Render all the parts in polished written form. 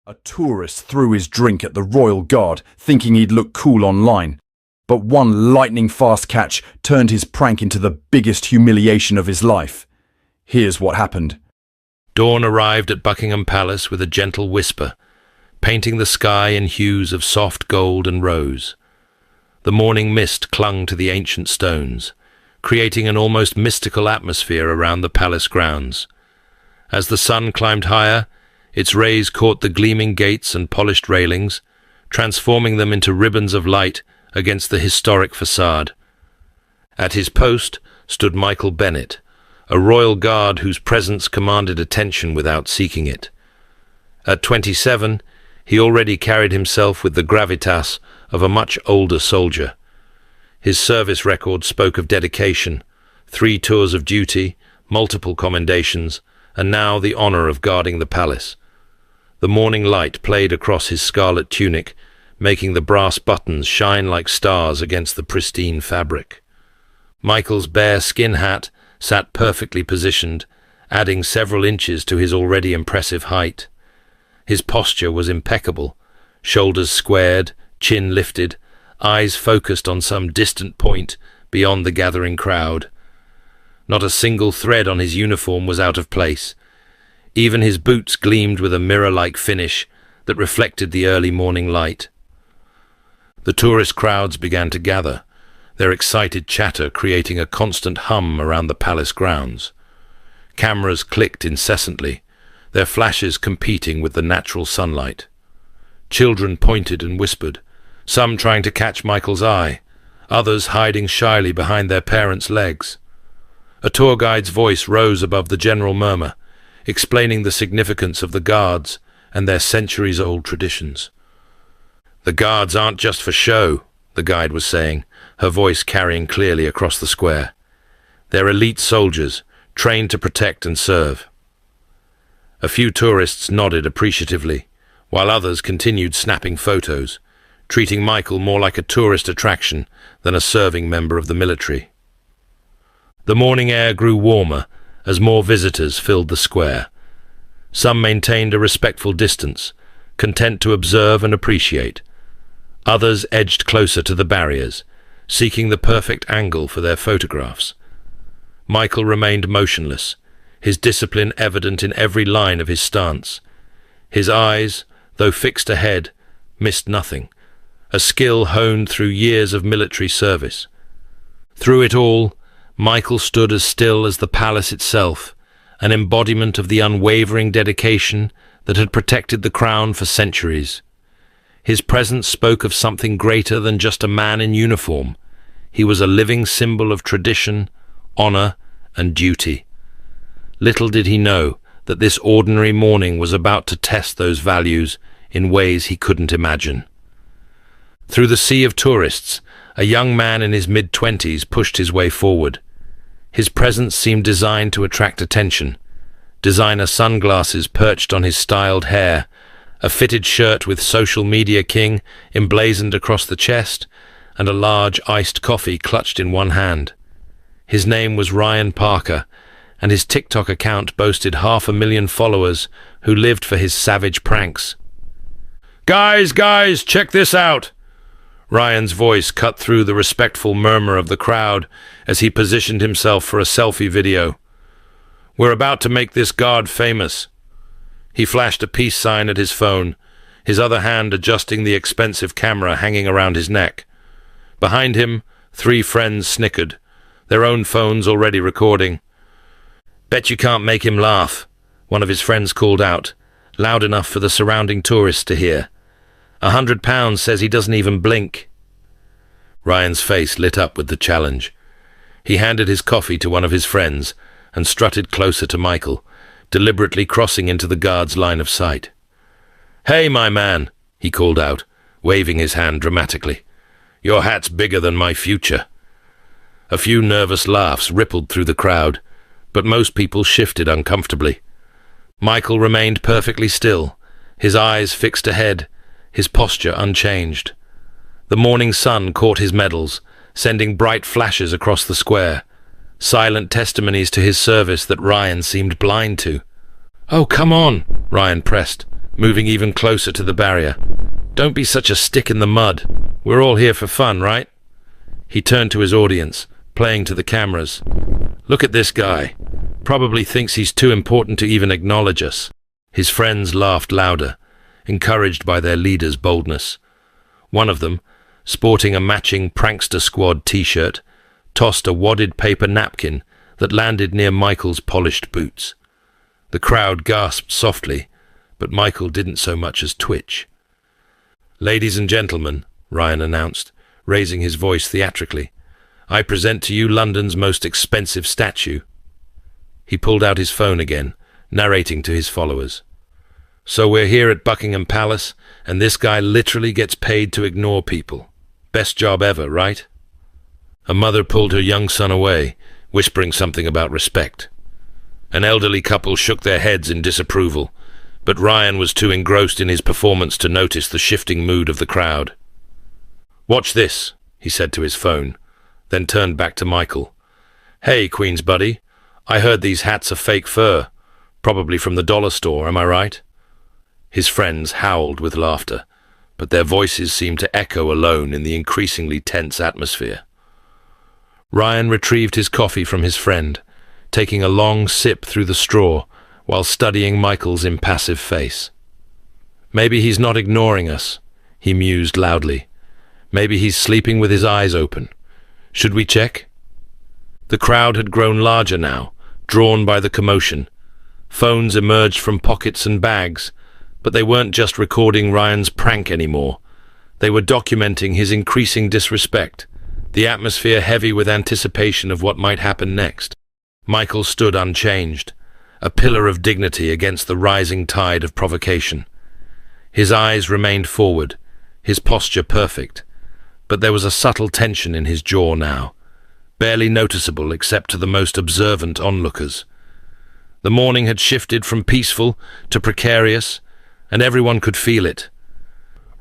A tourist threw his drink at the royal guard, thinking he'd look cool online. But one lightning-fast catch turned his prank into the biggest humiliation of his life. Here's what happened. Dawn arrived at Buckingham Palace with a gentle whisper, painting the sky in hues of soft gold and rose. The morning mist clung to the ancient stones, creating an almost mystical atmosphere around the palace grounds. As the sun climbed higher, its rays caught the gleaming gates and polished railings, transforming them into ribbons of light against the historic facade. At his post stood Michael Bennet, a royal guard whose presence commanded attention without seeking it. At 27, he already carried himself with the gravitas of a much older soldier. His service record spoke of dedication, 3 tours of duty, multiple commendations, and now the honor of guarding the palace. The morning light played across his scarlet tunic, making the brass buttons shine like stars against the pristine fabric. Michael's bear skin hat sat perfectly positioned, adding several inches to his already impressive height. His posture was impeccable, shoulders squared, chin lifted, eyes focused on some distant point beyond the gathering crowd. Not a single thread on his uniform was out of place. Even his boots gleamed with a mirror-like finish that reflected the early morning light. The tourist crowds began to gather, their excited chatter creating a constant hum around the palace grounds. Cameras clicked incessantly, their flashes competing with the natural sunlight. Children pointed and whispered, some trying to catch Michael's eye, others hiding shyly behind their parents' legs. A tour guide's voice rose above the general murmur, explaining the significance of the guards and their centuries-old traditions. "The guards aren't just for show," the guide was saying, her voice carrying clearly across the square. "They're elite soldiers, trained to protect and serve." A few tourists nodded appreciatively, while others continued snapping photos, treating Michael more like a tourist attraction than a serving member of the military. The morning air grew warmer as more visitors filled the square. Some maintained a respectful distance, content to observe and appreciate. Others edged closer to the barriers, seeking the perfect angle for their photographs. Michael remained motionless, his discipline evident in every line of his stance. His eyes, though fixed ahead, missed nothing, a skill honed through years of military service. Through it all, Michael stood as still as the palace itself, an embodiment of the unwavering dedication that had protected the crown for centuries. His presence spoke of something greater than just a man in uniform. He was a living symbol of tradition, honor, and duty. Little did he know that this ordinary morning was about to test those values in ways he couldn't imagine. Through the sea of tourists, a young man in his mid-20s pushed his way forward. His presence seemed designed to attract attention. Designer sunglasses perched on his styled hair, a fitted shirt with social media king emblazoned across the chest, and a large iced coffee clutched in one hand. His name was Ryan Parker, and his TikTok account boasted 500,000 followers who lived for his savage pranks. Guys, check this out!" Ryan's voice cut through the respectful murmur of the crowd as he positioned himself for a selfie video. "We're about to make this guard famous." He flashed a peace sign at his phone, his other hand adjusting the expensive camera hanging around his neck. Behind him, 3 friends snickered, their own phones already recording. "Bet you can't make him laugh," one of his friends called out, loud enough for the surrounding tourists to hear. £100 says he doesn't even blink." Ryan's face lit up with the challenge. He handed his coffee to one of his friends and strutted closer to Michael, deliberately crossing into the guard's line of sight. "Hey, my man," he called out, waving his hand dramatically. "Your hat's bigger than my future." A few nervous laughs rippled through the crowd, but most people shifted uncomfortably. Michael remained perfectly still, his eyes fixed ahead, his posture unchanged. The morning sun caught his medals, sending bright flashes across the square, silent testimonies to his service that Ryan seemed blind to. "Oh, come on," Ryan pressed, moving even closer to the barrier. "Don't be such a stick in the mud. We're all here for fun, right?" He turned to his audience, playing to the cameras. "Look at this guy. Probably thinks he's too important to even acknowledge us." His friends laughed louder, encouraged by their leader's boldness. One of them, sporting a matching Prankster Squad t-shirt, tossed a wadded paper napkin that landed near Michael's polished boots. The crowd gasped softly, but Michael didn't so much as twitch. "Ladies and gentlemen," Ryan announced, raising his voice theatrically, "I present to you London's most expensive statue." He pulled out his phone again, narrating to his followers. "So we're here at Buckingham Palace, and this guy literally gets paid to ignore people. Best job ever, right?" A mother pulled her young son away, whispering something about respect. An elderly couple shook their heads in disapproval, but Ryan was too engrossed in his performance to notice the shifting mood of the crowd. "Watch this," he said to his phone, then turned back to Michael. "Hey, Queen's buddy, I heard these hats are fake fur, probably from the dollar store, am I right?" His friends howled with laughter, but their voices seemed to echo alone in the increasingly tense atmosphere. Ryan retrieved his coffee from his friend, taking a long sip through the straw while studying Michael's impassive face. "Maybe he's not ignoring us," he mused loudly. "Maybe he's sleeping with his eyes open. Should we check?" The crowd had grown larger now, drawn by the commotion. Phones emerged from pockets and bags, but they weren't just recording Ryan's prank anymore. They were documenting his increasing disrespect, the atmosphere heavy with anticipation of what might happen next. Michael stood unchanged, a pillar of dignity against the rising tide of provocation. His eyes remained forward, his posture perfect, but there was a subtle tension in his jaw now, barely noticeable except to the most observant onlookers. The morning had shifted from peaceful to precarious, and everyone could feel it.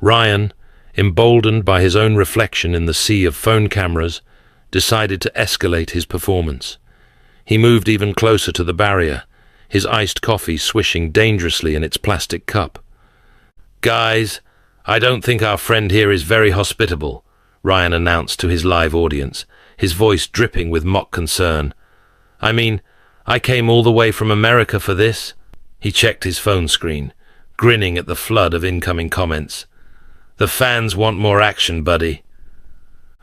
Ryan, emboldened by his own reflection in the sea of phone cameras, decided to escalate his performance. He moved even closer to the barrier, his iced coffee swishing dangerously in its plastic cup. "Guys, I don't think our friend here is very hospitable," Ryan announced to his live audience, his voice dripping with mock concern. "I mean, I came all the way from America for this." He checked his phone screen, grinning at the flood of incoming comments. "The fans want more action, buddy."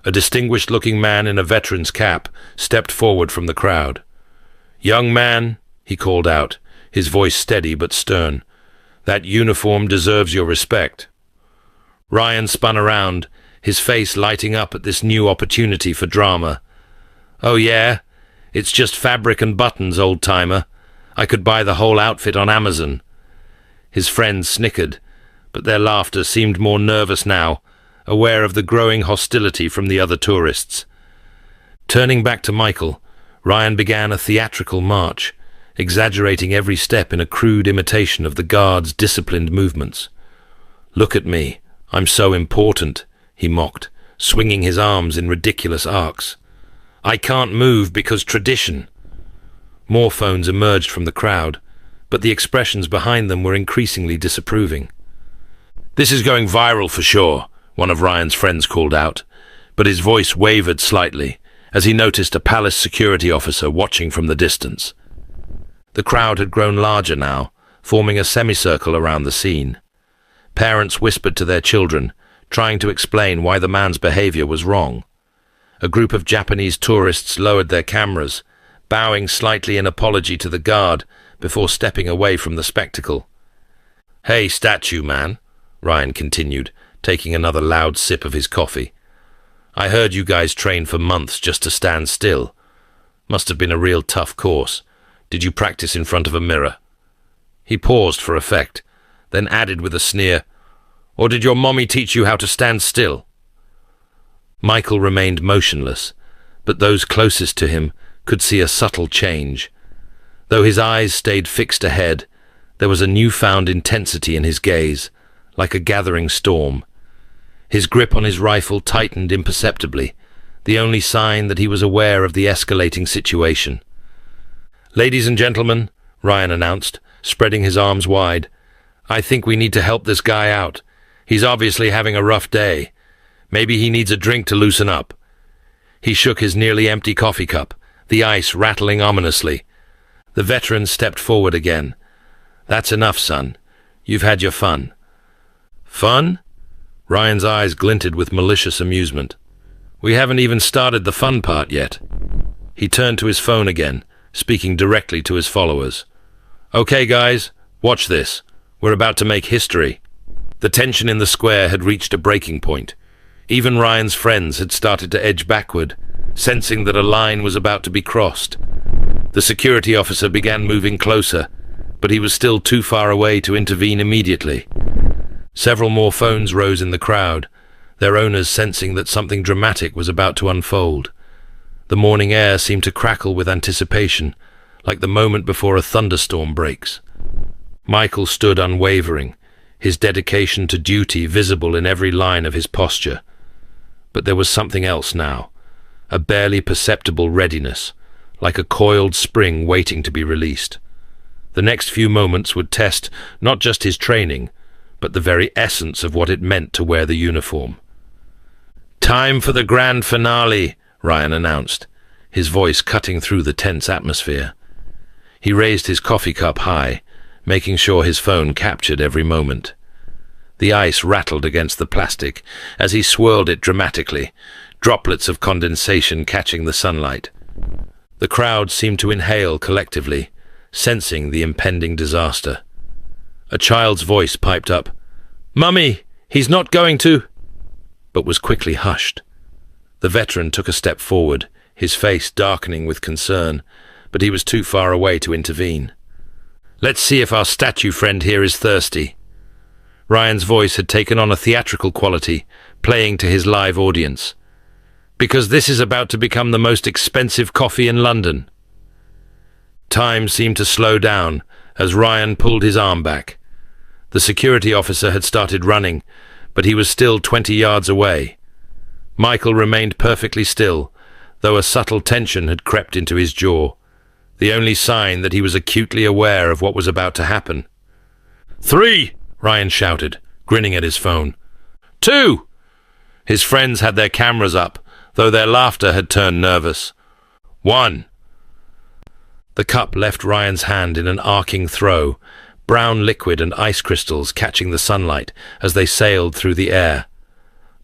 A distinguished-looking man in a veteran's cap stepped forward from the crowd. "Young man," he called out, his voice steady but stern, "that uniform deserves your respect." Ryan spun around, his face lighting up at this new opportunity for drama. "Oh yeah? It's just fabric and buttons, old-timer. I could buy the whole outfit on Amazon." His friends snickered, but their laughter seemed more nervous now, aware of the growing hostility from the other tourists. Turning back to Michael, Ryan began a theatrical march, exaggerating every step in a crude imitation of the guard's disciplined movements. "Look at me, I'm so important," he mocked, swinging his arms in ridiculous arcs. "I can't move because tradition." More phones emerged from the crowd, but the expressions behind them were increasingly disapproving. "This is going viral for sure," one of Ryan's friends called out, but his voice wavered slightly as he noticed a palace security officer watching from the distance. The crowd had grown larger now, forming a semicircle around the scene. Parents whispered to their children, trying to explain why the man's behavior was wrong. A group of Japanese tourists lowered their cameras, bowing slightly in apology to the guard before stepping away from the spectacle. "Hey, statue man," Ryan continued, taking another loud sip of his coffee. "I heard you guys trained for months just to stand still. Must have been a real tough course. Did you practice in front of a mirror?" He paused for effect, then added with a sneer, "Or did your mommy teach you how to stand still?" Michael remained motionless, but those closest to him could see a subtle change. Though his eyes stayed fixed ahead, there was a newfound intensity in his gaze, like a gathering storm. His grip on his rifle tightened imperceptibly, the only sign that he was aware of the escalating situation. "Ladies and gentlemen," Ryan announced, spreading his arms wide, I think we need to help this guy out. He's obviously having a rough day. Maybe he needs a drink to loosen up." He shook his nearly empty coffee cup, the ice rattling ominously. The veteran stepped forward again. "That's enough, son. You've had your fun." "Fun?" Ryan's eyes glinted with malicious amusement. "We haven't even started the fun part yet." He turned to his phone again, speaking directly to his followers. "Okay, guys, watch this. We're about to make history." The tension in the square had reached a breaking point. Even Ryan's friends had started to edge backward, sensing that a line was about to be crossed. The security officer began moving closer, but he was still too far away to intervene immediately. Several more phones rose in the crowd, their owners sensing that something dramatic was about to unfold. The morning air seemed to crackle with anticipation, like the moment before a thunderstorm breaks. Michael stood unwavering, his dedication to duty visible in every line of his posture. But there was something else now, a barely perceptible readiness, like a coiled spring waiting to be released. The next few moments would test not just his training, but the very essence of what it meant to wear the uniform. "Time for the grand finale," Ryan announced, his voice cutting through the tense atmosphere. He raised his coffee cup high, making sure his phone captured every moment. The ice rattled against the plastic as he swirled it dramatically, droplets of condensation catching the sunlight. The crowd seemed to inhale collectively, sensing the impending disaster. A child's voice piped up, "Mummy, he's not going to," but was quickly hushed. The veteran took a step forward, his face darkening with concern, but he was too far away to intervene. "Let's see if our statue friend here is thirsty." Ryan's voice had taken on a theatrical quality, playing to his live audience. "Because this is about to become the most expensive coffee in London." Time seemed to slow down as Ryan pulled his arm back. The security officer had started running, but he was still 20 yards away. Michael remained perfectly still, though a subtle tension had crept into his jaw, the only sign that he was acutely aware of what was about to happen. "3!" Ryan shouted, grinning at his phone. "2!" His friends had their cameras up, though their laughter had turned nervous. "1!" The cup left Ryan's hand in an arcing throw, brown liquid and ice crystals catching the sunlight as they sailed through the air.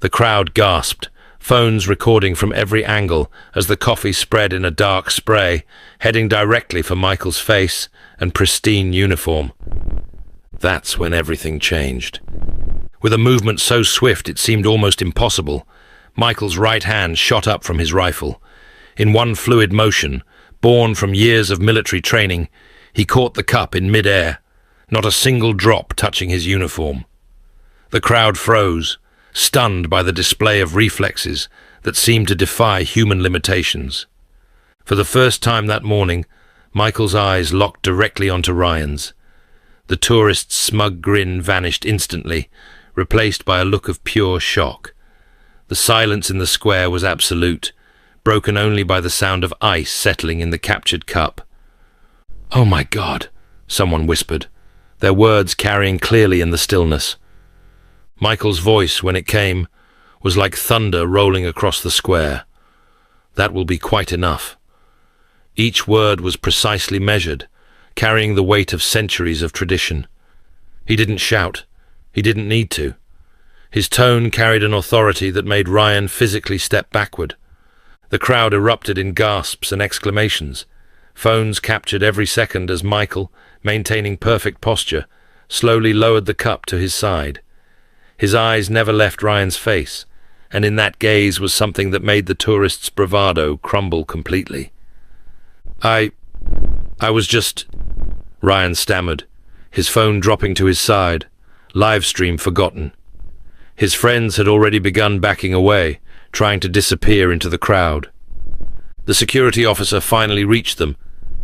The crowd gasped, phones recording from every angle as the coffee spread in a dark spray, heading directly for Michael's face and pristine uniform. That's when everything changed. With a movement so swift it seemed almost impossible, Michael's right hand shot up from his rifle. In one fluid motion, born from years of military training, he caught the cup in mid-air, not a single drop touching his uniform. The crowd froze, stunned by the display of reflexes that seemed to defy human limitations. For the first time that morning, Michael's eyes locked directly onto Ryan's. The tourist's smug grin vanished instantly, replaced by a look of pure shock. The silence in the square was absolute, broken only by the sound of ice settling in the captured cup. "Oh my God," someone whispered, their words carrying clearly in the stillness. Michael's voice, when it came, was like thunder rolling across the square. "That will be quite enough." Each word was precisely measured, carrying the weight of centuries of tradition. He didn't shout. He didn't need to. His tone carried an authority that made Ryan physically step backward. The crowd erupted in gasps and exclamations. Phones captured every second as Michael, maintaining perfect posture, slowly lowered the cup to his side. His eyes never left Ryan's face, and in that gaze was something that made the tourist's bravado crumble completely. I was just..." Ryan stammered, his phone dropping to his side, live stream forgotten. His friends had already begun backing away, trying to disappear into the crowd. The security officer finally reached them,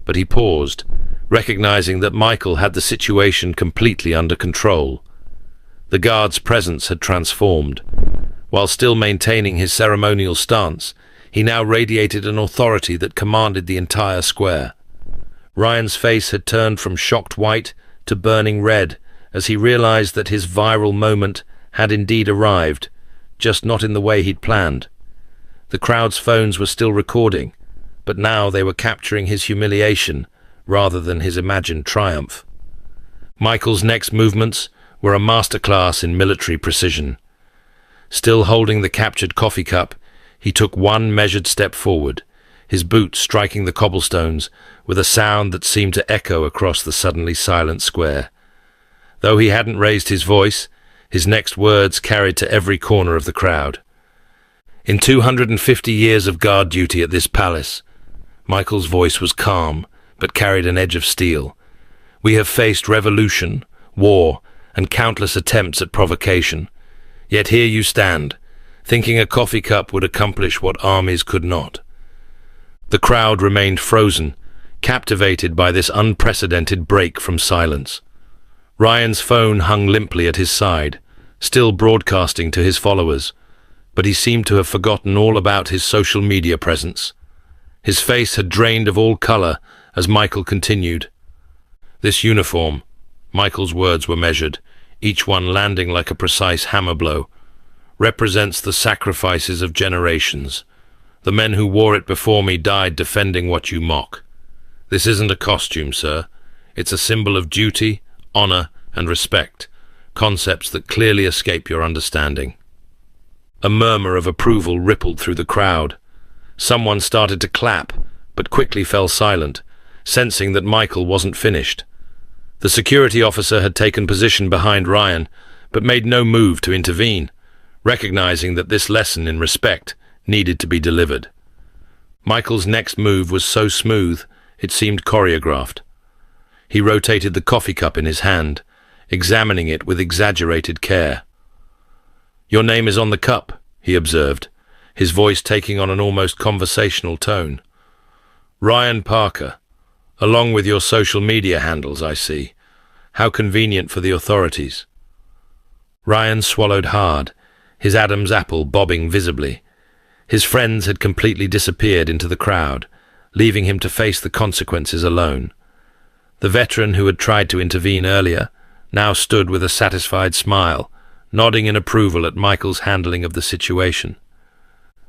but he paused, recognizing that Michael had the situation completely under control. The guard's presence had transformed. While still maintaining his ceremonial stance, he now radiated an authority that commanded the entire square. Ryan's face had turned from shocked white to burning red as he realized that his viral moment had indeed arrived, just not in the way he'd planned. The crowd's phones were still recording, but now they were capturing his humiliation rather than his imagined triumph. Michael's next movements were a masterclass in military precision. Still holding the captured coffee cup, he took one measured step forward, his boot striking the cobblestones with a sound that seemed to echo across the suddenly silent square. Though he hadn't raised his voice, his next words carried to every corner of the crowd. In 250 years of guard duty at this palace, Michael's voice was calm, but carried an edge of steel. We have faced revolution, war, and countless attempts at provocation. Yet here you stand, thinking a coffee cup would accomplish what armies could not. The crowd remained frozen, captivated by this unprecedented break from silence. Ryan's phone hung limply at his side, still broadcasting to his followers, but he seemed to have forgotten all about his social media presence. His face had drained of all color as Michael continued. This uniform, Michael's words were measured, each one landing like a precise hammer blow, represents the sacrifices of generations. The men who wore it before me died defending what you mock. This isn't a costume, sir. It's a symbol of duty, honor, and respect, concepts that clearly escape your understanding. A murmur of approval rippled through the crowd. Someone started to clap, but quickly fell silent, sensing that Michael wasn't finished. The security officer had taken position behind Ryan, but made no move to intervene, recognizing that this lesson in respect needed to be delivered. Michael's next move was so smooth, it seemed choreographed. He rotated the coffee cup in his hand, examining it with exaggerated care. "Your name is on the cup," he observed, his voice taking on an almost conversational tone. "Ryan Parker, along with your social media handles, I see. How convenient for the authorities." Ryan swallowed hard, his Adam's apple bobbing visibly. His friends had completely disappeared into the crowd, leaving him to face the consequences alone. The veteran who had tried to intervene earlier now stood with a satisfied smile, nodding in approval at Michael's handling of the situation.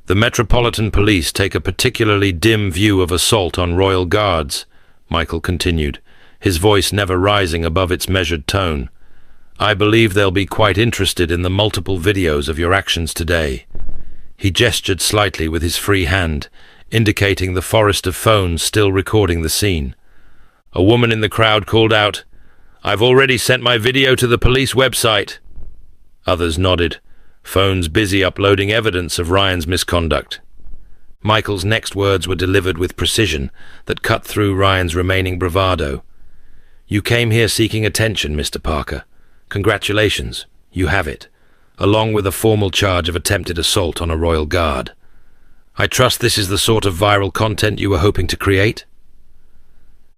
"The Metropolitan Police take a particularly dim view of assault on royal guards," Michael continued, his voice never rising above its measured tone. "I believe they'll be quite interested in the multiple videos of your actions today." He gestured slightly with his free hand, indicating the forest of phones still recording the scene. A woman in the crowd called out, "I've already sent my video to the police website." Others nodded, phones busy uploading evidence of Ryan's misconduct. Michael's next words were delivered with precision that cut through Ryan's remaining bravado. "You came here seeking attention, Mr. Parker. Congratulations, you have it, along with a formal charge of attempted assault on a royal guard. I trust this is the sort of viral content you were hoping to create?"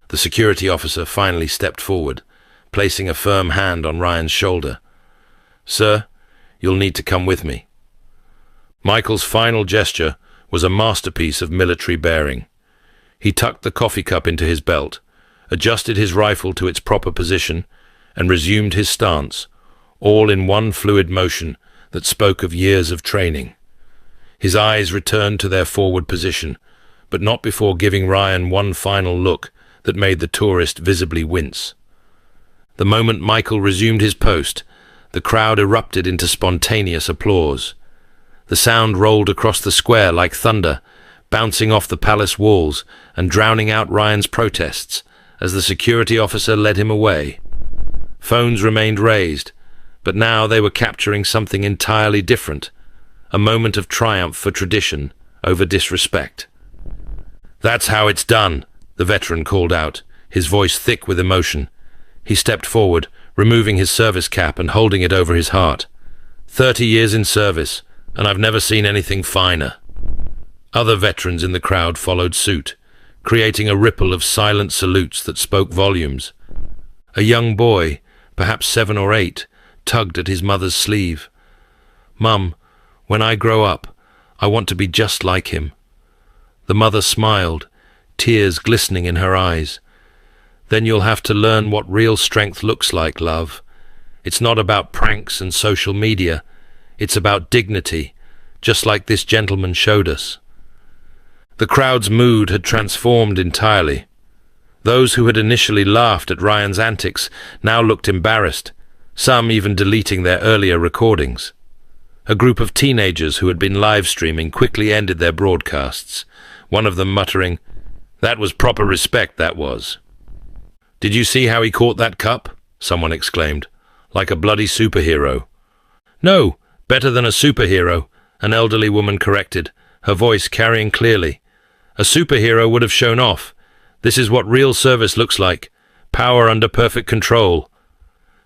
The security officer finally stepped forward, placing a firm hand on Ryan's shoulder. "Sir, you'll need to come with me." Michael's final gesture was a masterpiece of military bearing. He tucked the coffee cup into his belt, adjusted his rifle to its proper position, and resumed his stance, all in one fluid motion that spoke of years of training. His eyes returned to their forward position, but not before giving Ryan one final look that made the tourist visibly wince. The moment Michael resumed his post, the crowd erupted into spontaneous applause. The sound rolled across the square like thunder, bouncing off the palace walls and drowning out Ryan's protests as the security officer led him away. Phones remained raised, but now they were capturing something entirely different, a moment of triumph for tradition over disrespect. "That's how it's done," the veteran called out, his voice thick with emotion. He stepped forward, removing his service cap and holding it over his heart. 30 years in service, and I've never seen anything finer." Other veterans in the crowd followed suit, creating a ripple of silent salutes that spoke volumes. A young boy, perhaps 7 or 8, tugged at his mother's sleeve. "Mum, when I grow up, I want to be just like him." The mother smiled, tears glistening in her eyes. "Then you'll have to learn what real strength looks like, love. It's not about pranks and social media. It's about dignity, just like this gentleman showed us. The crowd's mood had transformed entirely. Those who had initially laughed at Ryan's antics now looked embarrassed, some even deleting their earlier recordings. A group of teenagers who had been live streaming quickly ended their broadcasts, one of them muttering, "That was proper respect, that was." "Did you see how he caught that cup?" someone exclaimed. "Like a bloody superhero." "No, better than a superhero," an elderly woman corrected, her voice carrying clearly. "A superhero would have shown off. This is what real service looks like. Power under perfect control."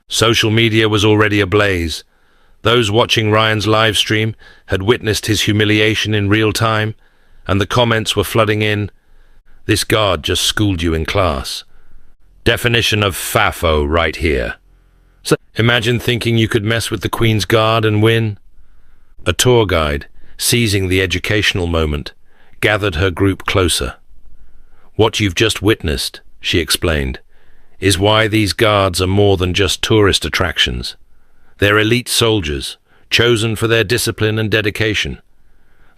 Social media was already ablaze. Those watching Ryan's live stream had witnessed his humiliation in real time, and the comments were flooding in. "This guard just schooled you in class. Definition of FAFO right here. So imagine thinking you could mess with the Queen's Guard and win." A tour guide, seizing the educational moment, gathered her group closer. "What you've just witnessed," she explained, "is why these guards are more than just tourist attractions. They're elite soldiers, chosen for their discipline and dedication.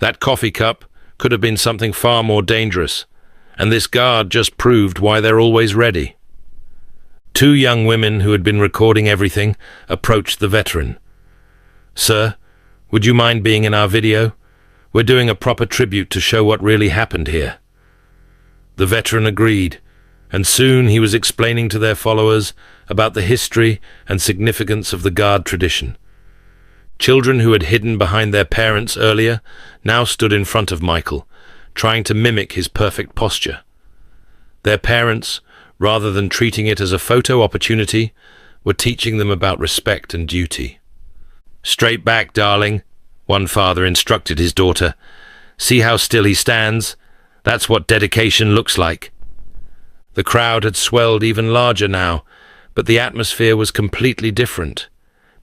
That coffee cup could have been something far more dangerous, and this guard just proved why they're always ready." Two young women who had been recording everything approached the veteran. "Sir, would you mind being in our video? We're doing a proper tribute to show what really happened here." The veteran agreed, and soon he was explaining to their followers about the history and significance of the guard tradition. Children who had hidden behind their parents earlier now stood in front of Michael, trying to mimic his perfect posture. Their parents, rather than treating it as a photo opportunity, were teaching them about respect and duty. "Straight back, darling," one father instructed his daughter. "See how still he stands? That's what dedication looks like." The crowd had swelled even larger now, but the atmosphere was completely different.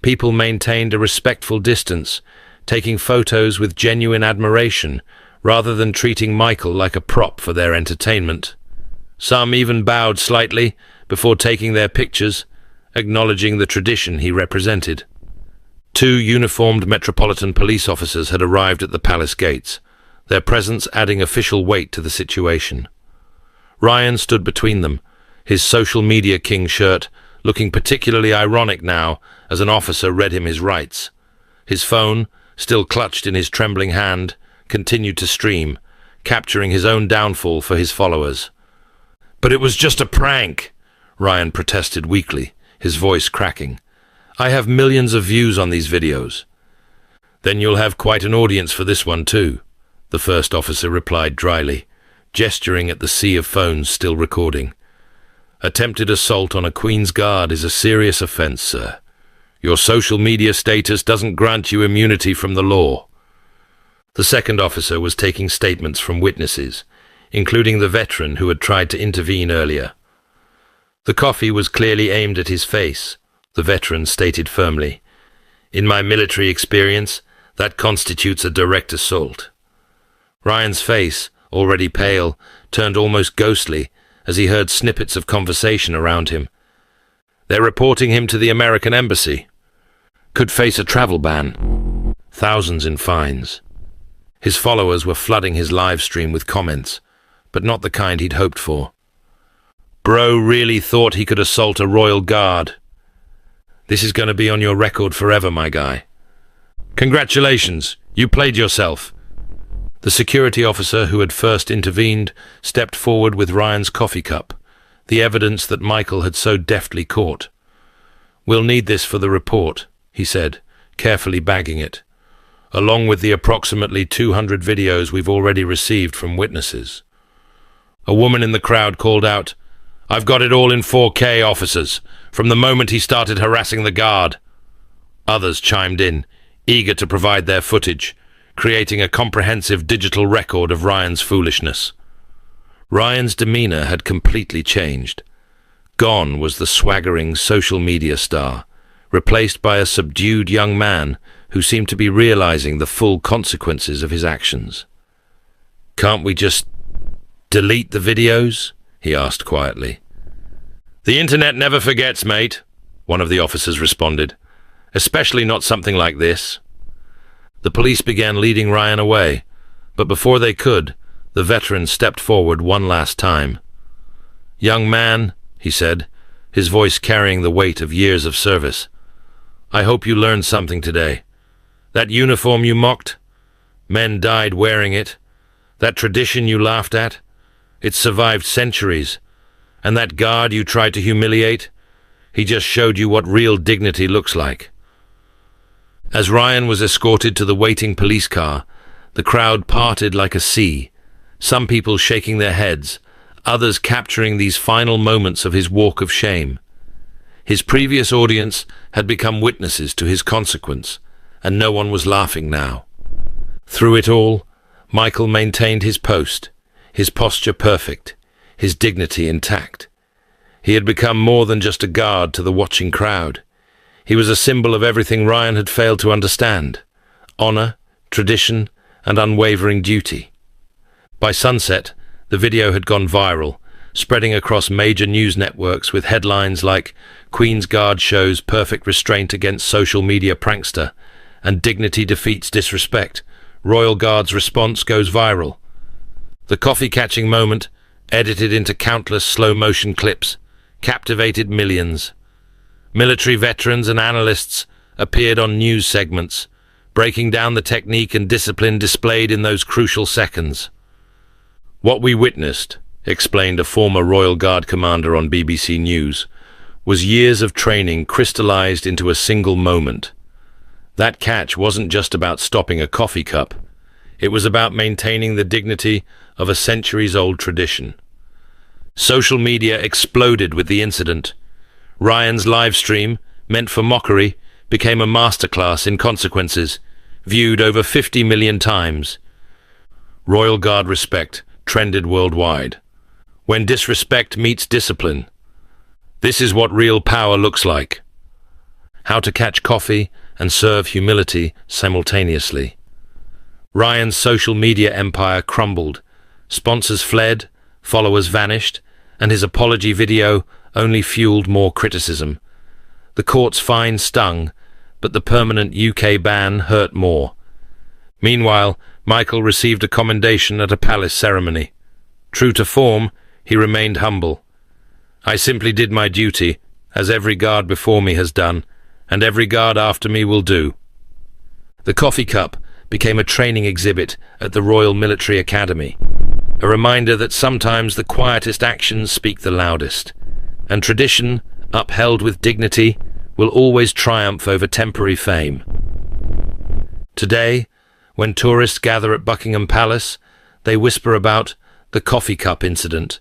People maintained a respectful distance, taking photos with genuine admiration, rather than treating Michael like a prop for their entertainment. Some even bowed slightly before taking their pictures, acknowledging the tradition he represented. Two uniformed Metropolitan Police officers had arrived at the palace gates, their presence adding official weight to the situation. Ryan stood between them, his social media king shirt looking particularly ironic now as an officer read him his rights. His phone, still clutched in his trembling hand, continued to stream, capturing his own downfall for his followers. "But it was just a prank," Ryan protested weakly, his voice cracking. "I have millions of views on these videos." "Then you'll have quite an audience for this one too," the first officer replied dryly, gesturing at the sea of phones still recording. "Attempted assault on a Queen's Guard is a serious offence, sir. Your social media status doesn't grant you immunity from the law." The second officer was taking statements from witnesses, including the veteran who had tried to intervene earlier. The coffee was clearly aimed at his face, the veteran stated firmly. "In my military experience, that constitutes a direct assault." Ryan's face, already pale, turned almost ghostly as he heard snippets of conversation around him. "They're reporting him to the American embassy. Could face a travel ban. Thousands in fines." His followers were flooding his live stream with comments, but not the kind he'd hoped for. "Bro really thought he could assault a royal guard. This is going to be on your record forever, my guy. Congratulations, you played yourself." The security officer who had first intervened stepped forward with Ryan's coffee cup, the evidence that Michael had so deftly caught. "We'll need this for the report," he said, carefully bagging it, "along with the approximately 200 videos we've already received from witnesses." A woman in the crowd called out, "I've got it all in 4K, officers, from the moment he started harassing the guard." Others chimed in, eager to provide their footage, creating a comprehensive digital record of Ryan's foolishness. Ryan's demeanor had completely changed. Gone was the swaggering social media star, replaced by a subdued young man who seemed to be realizing the full consequences of his actions. "Can't we just delete the videos?" he asked quietly. "The internet never forgets, mate," one of the officers responded. "Especially not something like this." The police began leading Ryan away, but before they could, the veteran stepped forward one last time. "Young man," he said, his voice carrying the weight of years of service, "I hope you learned something today. That uniform you mocked, men died wearing it. That tradition you laughed at, it survived centuries. And that guard you tried to humiliate, he just showed you what real dignity looks like." As Ryan was escorted to the waiting police car, the crowd parted like a sea, some people shaking their heads, others capturing these final moments of his walk of shame. His previous audience had become witnesses to his consequence, and no one was laughing now. Through it all, Michael maintained his post, his posture perfect, his dignity intact. He had become more than just a guard to the watching crowd. He was a symbol of everything Ryan had failed to understand: honor, tradition, and unwavering duty. By sunset, the video had gone viral, spreading across major news networks with headlines like "Queen's Guard shows perfect restraint against social media prankster" and "Dignity defeats disrespect. Royal Guard's response goes viral." The coffee-catching moment, edited into countless slow-motion clips, captivated millions. Military veterans and analysts appeared on news segments, breaking down the technique and discipline displayed in those crucial seconds. "What we witnessed," explained a former Royal Guard commander on BBC News, "was years of training crystallized into a single moment. That catch wasn't just about stopping a coffee cup. It was about maintaining the dignity of a centuries-old tradition." Social media exploded with the incident. Ryan's live stream, meant for mockery, became a masterclass in consequences, viewed over 50 million times. Royal Guard respect trended worldwide. When disrespect meets discipline, this is what real power looks like. How to catch coffee and serve humility simultaneously. Ryan's social media empire crumbled. Sponsors fled, followers vanished, and his apology video only fueled more criticism. The court's fine stung, but the permanent UK ban hurt more. Meanwhile, Michael received a commendation at a palace ceremony. True to form, he remained humble. "I simply did my duty, as every guard before me has done, and every guard after me will do." The coffee cup became a training exhibit at the Royal Military Academy, a reminder that sometimes the quietest actions speak the loudest, and tradition, upheld with dignity, will always triumph over temporary fame. Today, when tourists gather at Buckingham Palace, they whisper about the coffee cup incident,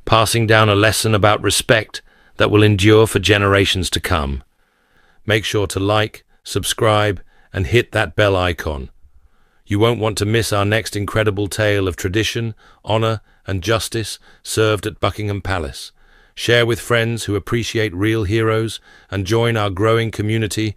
passing down a lesson about respect that will endure for generations to come. Make sure to like, subscribe, and hit that bell icon. You won't want to miss our next incredible tale of tradition, honor, and justice served at Buckingham Palace. Share with friends who appreciate real heroes and join our growing community